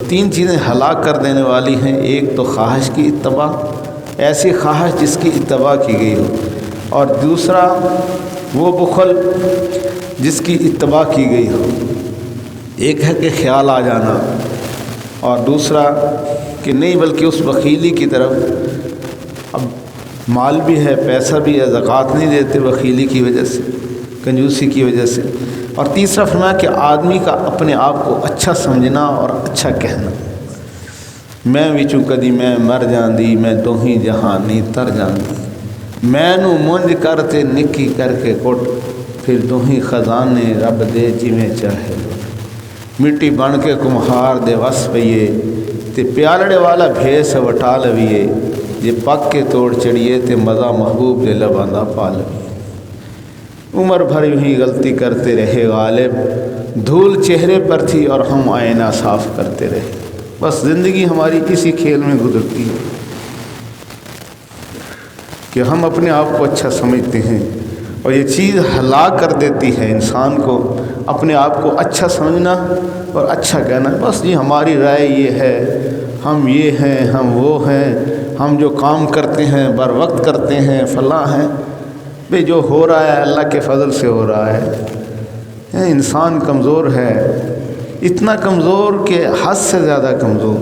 3 چیزیں ہلاک کر دینے والی ہیں۔ ایک تو خواہش کی اتباع، ایسی خواہش جس کی اتباع کی گئی ہو، اور دوسرا وہ بخل جس کی اتباع کی گئی ہو۔ ایک ہے کہ خیال آ جانا، اور دوسرا کہ نہیں بلکہ اس بخیلی کی طرف، اب مال بھی ہے، پیسہ بھی ہے، زکوٰۃ نہیں دیتے بخیلی کی وجہ سے، کنجوسی کی وجہ سے۔ اور تیسرا فرمایا کہ آدمی کا اپنے آپ کو اچھا سمجھنا اور اچھا کہنا۔ میں وچوں کدی میں مر جاندی، میں دوہیں جہانی تر جاندی، میں نو مونج کرتے نکی کر کے کٹ، پھر دوہیں خزانے رب دے جویں چاہے۔ مٹی بن کے کمہار دے وس پئیے، تے پیالڑے والا بھیس وٹا لویے، جے پک کے توڑ چڑھیے تے مزہ محبوب دے لباں پا لویے۔ عمر بھر یوں ہی غلطی کرتے رہے غالب، دھول چہرے پر تھی اور ہم آئینہ صاف کرتے رہے۔ بس زندگی ہماری اسی کھیل میں گزرتی ہے کہ ہم اپنے آپ کو اچھا سمجھتے ہیں، اور یہ چیز ہلاک کر دیتی ہے انسان کو، اپنے آپ کو اچھا سمجھنا اور اچھا کہنا۔ بس جی ہماری رائے یہ ہے، ہم یہ ہیں، ہم وہ ہیں، ہم جو کام کرتے ہیں بر وقت کرتے ہیں، فلاں ہیں۔ بھئی جو ہو رہا ہے اللہ کے فضل سے ہو رہا ہے۔ انسان کمزور ہے، اتنا کمزور کہ حد سے زیادہ کمزور۔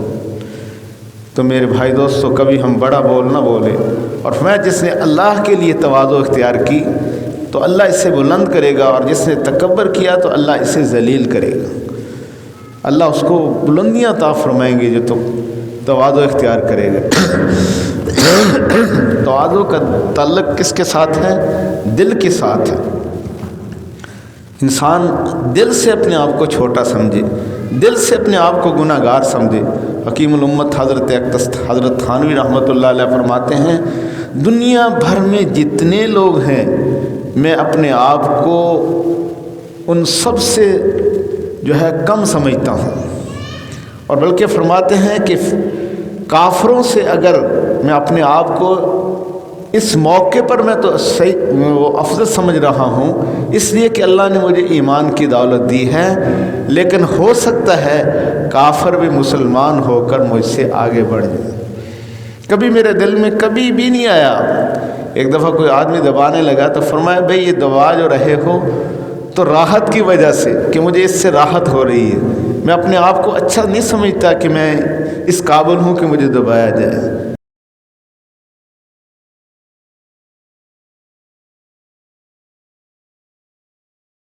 تو میرے بھائی دوستو، کبھی ہم بڑا بول نہ بولے، اور فرمایا جس نے اللہ کے لیے تواضع اختیار کی تو اللہ اسے بلند کرے گا، اور جس نے تکبر کیا تو اللہ اسے ذلیل کرے گا۔ اللہ اس کو بلندیاں عطا فرمائیں گے جو تو تواضع اختیار کرے گا۔ تواضع کا تعلق کس کے ساتھ ہے؟ دل کے ساتھ ہے۔ انسان دل سے اپنے آپ کو چھوٹا سمجھے، دل سے اپنے آپ کو گناہ گار سمجھے۔ حکیم الامت حضرت تھانوی رحمۃ اللہ علیہ فرماتے ہیں، دنیا بھر میں جتنے لوگ ہیں، میں اپنے آپ کو ان سب سے جو ہے کم سمجھتا ہوں، اور بلکہ فرماتے ہیں کہ کافروں سے اگر میں اپنے آپ کو اس موقع پر میں تو وہ افضل سمجھ رہا ہوں، اس لیے کہ اللہ نے مجھے ایمان کی دولت دی ہے، لیکن ہو سکتا ہے کافر بھی مسلمان ہو کر مجھ سے آگے بڑھ جائے۔ کبھی میرے دل میں کبھی بھی نہیں آیا۔ ایک دفعہ کوئی آدمی دبانے لگا تو فرمایا بھئی یہ دبا جو رہے ہو تو راحت کی وجہ سے، کہ مجھے اس سے راحت ہو رہی ہے، میں اپنے آپ کو اچھا نہیں سمجھتا کہ میں اس قابل ہوں کہ مجھے دبایا جائے۔